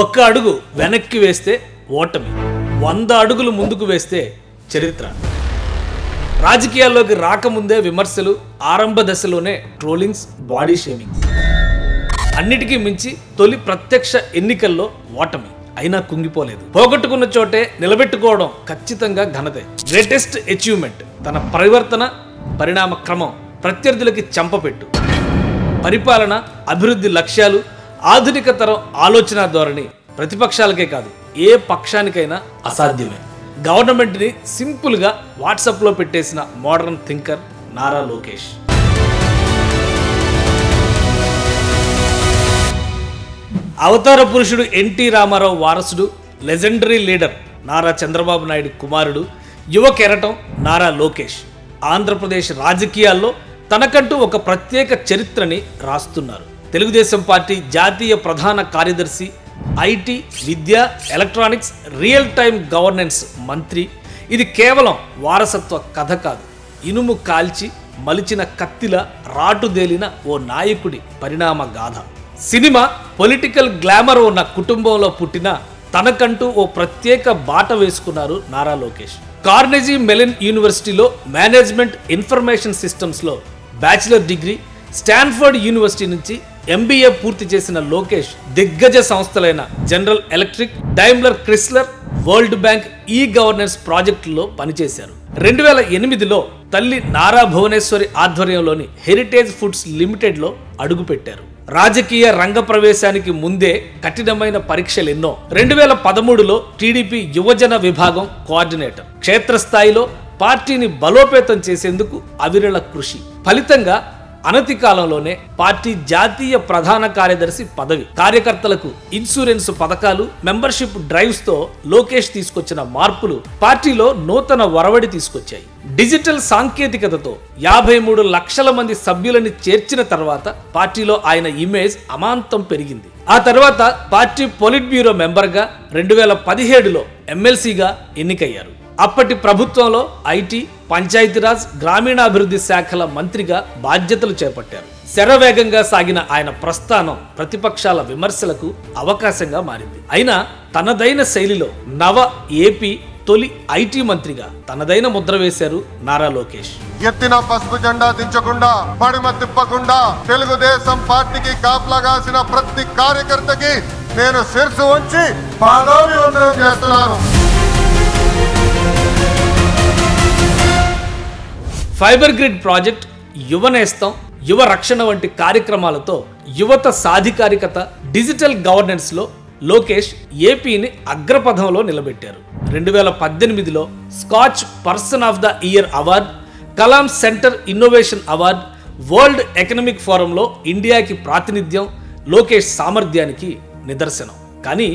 ఒక్క అడుగు వెనక్కి వేస్తే ఓటమి, 100 అడుగులు ముందుకు వేస్తే చరిత్ర. రాజకీయాల్లోకి రాకముందే విమర్శలు, ఆరంభ దశలోనే ట్రోలింగ్స్, బాడీ షేమింగ్. అన్నిటికీ మించి తొలి ప్రత్యక్ష ఎన్నికల్లో ఓటమి. అయినా కుంగిపోలేదు. పోగొట్టుకున్న చోటే నిలబెట్టుకోవడం ఖచ్చితంగా ఘనతే. గ్రేటెస్ట్ అచీవ్మెంట్ తన పరిణామ క్రమం, ప్రత్యర్థులకి చెంపపెట్టు. పరిపాలన, అభివృద్ధి లక్ష్యాలు, ఆధునిక తరం ఆలోచన ధోరణి ప్రతిపక్షాలకే కాదు ఏ పక్షానికైనా అసాధ్యమే. గవర్నమెంట్ని సింపుల్గా వాట్సాప్లో పెట్టేసిన మోడర్న్ థింకర్ నారా లోకేష్. అవతార పురుషుడు ఎన్టీ రామారావు వారసుడు, లెజెండరీ లీడర్ నారా చంద్రబాబు నాయుడు కుమారుడు, యువ కెరటం నారా లోకేష్ ఆంధ్రప్రదేశ్ రాజకీయాల్లో తనకంటూ ఒక ప్రత్యేక చరిత్రని రాస్తున్నారు. తెలుగుదేశం పార్టీ జాతీయ ప్రధాన కార్యదర్శి, IT, Vidya, electronics, real time governance మంత్రి. ఇది కేవలం వారసత్వ కథ కాదు. ఇనుము కాల్చి మలిచిన కత్తిల రాటుదేలిన ఓ నాయకుడి పరిణామ గాథ. సినిమా, పొలిటికల్ గ్లామర్ ఉన్న కుటుంబంలో పుట్టిన తనకంటూ ఓ ప్రత్యేక బాట వేసుకున్నారు నారా లోకేష్. కార్నెగీ మెలన్ యూనివర్సిటీలో మేనేజ్మెంట్ ఇన్ఫర్మేషన్ సిస్టమ్స్లో బ్యాచిలర్ డిగ్రీ, స్టాన్ఫర్డ్ యూనివర్సిటీ నుంచి ఎంబీఏ పూర్తి చేసిన లోకేష్ దిగ్గజ సంస్థలైన general electric, Daimler Chrysler, world bank, e governance ప్రాజెక్టుల్లో పనిచేశారు. 2008లో తల్లి నారా భువనేశ్వరి ఆధ్వర్యంలోని హెరిటేజ్ ఫుడ్స్ లిమిటెడ్లో అడుగుపెట్టారు. రాజకీయ రంగ ప్రవేశానికి ముందే కఠినమైన పరీక్షలెన్నో. 2013లో టీడీపీ యువజన విభాగం కోఆర్డినేటర్. క్షేత్రస్థాయిలో పార్టీని బలోపేతం చేసేందుకు అవిరళ కృషి. ఫలితంగా అనతి కాలంలోనే పార్టీ జాతీయ ప్రధాన కార్యదర్శి పదవి. కార్యకర్తలకు ఇన్సూరెన్స్ పథకాలు, మెంబర్షిప్ డ్రైవ్స్ తో లోకేష్ తీసుకొచ్చిన మార్పులు పార్టీలో నూతన ఒరవడి తీసుకొచ్చాయి. డిజిటల్ సాంకేతికతతో 53 లక్షల మంది సభ్యులని చేర్చిన తర్వాత పార్టీలో ఆయన ఇమేజ్ అమాంతం పెరిగింది. ఆ తర్వాత పార్టీ పొలిట్ బ్యూరో మెంబర్గా 2017లో ఎమ్మెల్సీగా ఎన్నికయ్యారు. అప్పటి ప్రభుత్వంలో ఐటీ, పంచాయతీరాజ్, గ్రామీణాభివృద్ధి శాఖల మంత్రిగా బాధ్యతలు చేపట్టారు. శరవేగంగా సాగిన ఆయన ప్రస్థానం ప్రతిపక్షాల విమర్శలకు అవకాశంగా మారింది. అయినా తనదైన శైలిలో నవ ఏపీ తొలి ఐటీ మంత్రిగా తనదైన ముద్ర వేశారు నారా లోకేష్. ఎత్తిన పసుపు జెండా దించకుండా, పడిమ తిప్పకుండా తెలుగుదేశం పార్టీకి కాపలాగాసిన ప్రతి కార్యకర్తకి నేను శిరసు ఉంచి పాదాభివందనం చేస్తున్నాను. ఫైబర్ గ్రిడ్ ప్రాజెక్ట్, యువ నేస్తం, యువ రక్షణ వంటి కార్యక్రమాలతో యువత సాధికారికత, డిజిటల్ గవర్నెన్స్ లో లోకేష్ ఏపీని అగ్రపథంలో నిలబెట్టారు. 2018లో Skoch person of the year award, Kalam centre innovation award, world economic ఫోరంలో ఇండియాకి ప్రాతినిధ్యం లోకేష్ సామర్థ్యానికి నిదర్శనం. కానీ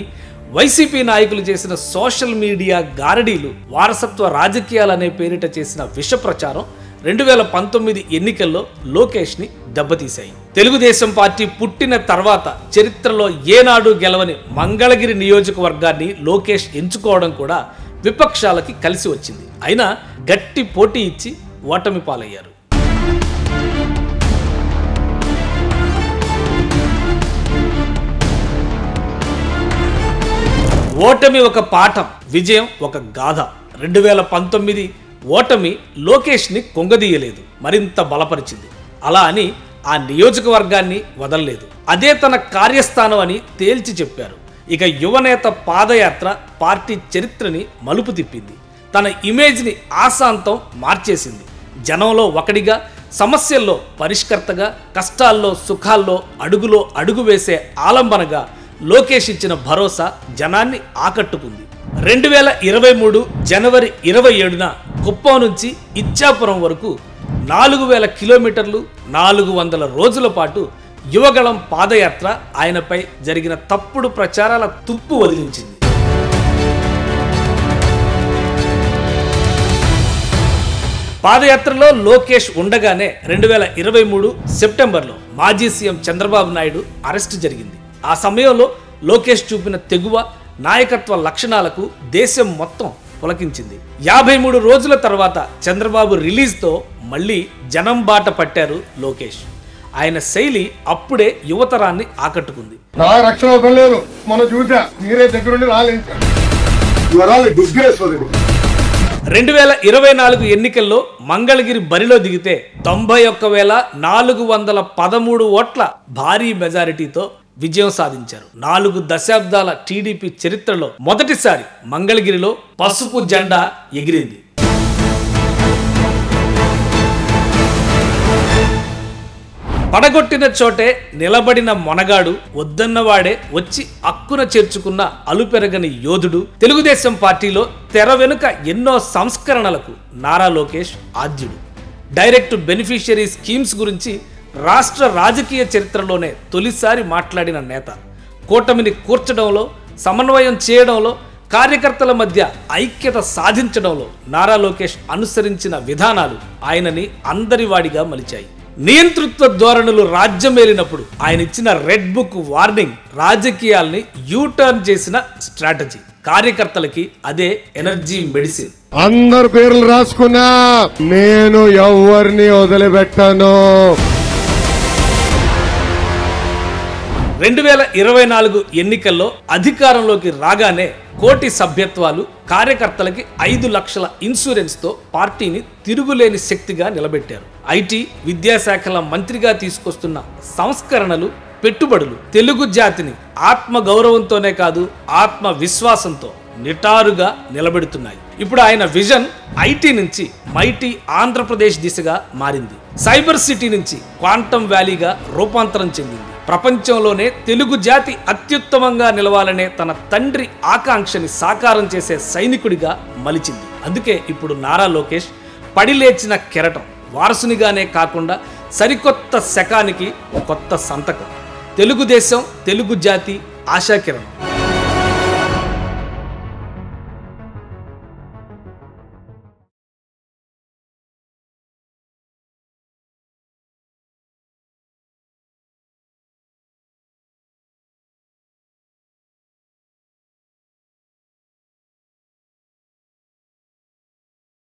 వైసీపీ నాయకులు చేసిన సోషల్ మీడియా గారడీలు, వారసత్వ రాజకీయాలనే పేరిట చేసిన విష ప్రచారం 2019 ఎన్నికల్లో లోకేష్ని దెబ్బతీశాయి. తెలుగుదేశం పార్టీ పుట్టిన తర్వాత చరిత్రలో ఏనాడు గెలవని మంగళగిరి నియోజకవర్గాన్ని లోకేష్ ఎంచుకోవడం కూడా విపక్షాలకి కలిసి వచ్చింది. అయినా గట్టి పోటీ ఇచ్చి ఓటమి పాలయ్యారు. ఓటమి ఒక పాఠం, విజయం ఒక గాథ. 2019 ఓటమి లోకేష్ని కొంగదీయలేదు, మరింత బలపరిచింది. అలా అని ఆ నియోజకవర్గాన్ని వదలలేదు. అదే తన కార్యస్థానం అని తేల్చి చెప్పారు. ఇక యువనేత పాదయాత్ర పార్టీ చరిత్రని మలుపు తిప్పింది. తన ఇమేజ్ని ఆశాంతం మార్చేసింది. జనంలో ఒకడిగా, సమస్యల్లో పరిష్కర్తగా, కష్టాల్లో సుఖాల్లో అడుగులో అడుగు వేసే ఆలంబనగా లోకేష్ ఇచ్చిన భరోసా జనాన్ని ఆకట్టుకుంది. 2023 జనవరి 27న కుప్పం నుంచి ఇచ్చాపురం వరకు 4000 కిలోమీటర్లు, 400 రోజుల పాటు యువగళం పాదయాత్ర ఆయనపై జరిగిన తప్పుడు ప్రచారాల తుప్పు వదిలించింది. పాదయాత్రలో లోకేష్ ఉండగానే 2023 సెప్టెంబర్లో మాజీ సీఎం చంద్రబాబు నాయుడు అరెస్టు జరిగింది. ఆ సమయంలో లోకేష్ చూపిన తెగువ, నాయకత్వ లక్షణాలకు దేశం మొత్తం పులకించింది. 53 రోజుల తర్వాత చంద్రబాబు రిలీజ్తో మళ్ళీ జనం బాట పట్టారు లోకేష్. ఆయన శైలి అప్పుడే యువతరాన్ని ఆకట్టుకుంది. నా రక్షణ అవసరం లేదు, మనం చూసా, మీరే దగ్గరుండి రాలేదు. 2024 ఎన్నికల్లో మంగళగిరి బరిలో దిగితే 91,413 ఓట్ల భారీ మెజారిటీతో విజయం సాధించారు. 4 దశాబ్దాల టీడీపీ చరిత్రలో మొదటిసారి మంగళగిరిలో పసుపు జెండా ఎగిరింది. పడగొట్టిన చోటే నిలబడిన మొనగాడు, వద్దన్నవాడే వచ్చి అక్కున చేర్చుకున్న అలుపెరగని యోధుడు, తెలుగుదేశం పార్టీలో తెర వెనుక ఎన్నో సంస్కరణలకు నారా లోకేష్ ఆద్యుడు. డైరెక్ట్ బెనిఫిషియరీ స్కీమ్స్ గురించి రాష్ట్ర రాజకీయ చరిత్రలోనే తొలిసారి మాట్లాడిన నేత. కూటమిని కూర్చడంలో, సమన్వయం చేయడంలో, కార్యకర్తల మధ్య ఐక్యత సాధించడంలో నారా లోకేష్ అనుసరించిన విధానాలు ఆయనని అందరివాడిగా మలిచాయి. నియంతృత్వ ధోరణులు రాజ్యమేలినప్పుడు ఆయన ఇచ్చిన రెడ్ బుక్ వార్నింగ్ రాజకీయాల్ని యూటర్న్ చేసిన స్ట్రాటజీ. కార్యకర్తలకి అదే ఎనర్జీ మెడిసిన్. అందరు పేర్లు రాసుకున్నా, నేను ఎవరిని వదిలిపెట్టాను. 2024 ఎన్నికల్లో అధికారంలోకి రాగానే కోటి సభ్యత్వాలు, కార్యకర్తలకి 5 లక్షల ఇన్సూరెన్స్ తో పార్టీని తిరుగులేని శక్తిగా నిలబెట్టారు. ఐటీ, విద్యాశాఖల మంత్రిగా తీసుకొస్తున్న సంస్కరణలు, పెట్టుబడులు తెలుగు జాతిని ఆత్మ గౌరవంతోనే కాదు, ఆత్మ విశ్వాసంతో నిటారుగా నిలబెడుతున్నాయి. ఇప్పుడు ఆయన విజన్ ఐటీ నుంచి మైటీ ఆంధ్రప్రదేశ్ దిశగా మారింది. సైబర్ సిటీ నుంచి క్వాంటమ్ వ్యాలీగా రూపాంతరం చెందింది. ప్రపంచంలోనే తెలుగు జాతి అత్యుత్తమంగా నిలవాలనే తన తండ్రి ఆకాంక్షని సాకారం చేసే సైనికుడిగా మలిచింది. అందుకే ఇప్పుడు నారా లోకేష్ పడిలేచిన కెరటం, వారసునిగానే కాకుండా సరికొత్త శకానికి కొత్త సంతకం. తెలుగుదేశం, తెలుగు జాతి ఆశాకిరణం.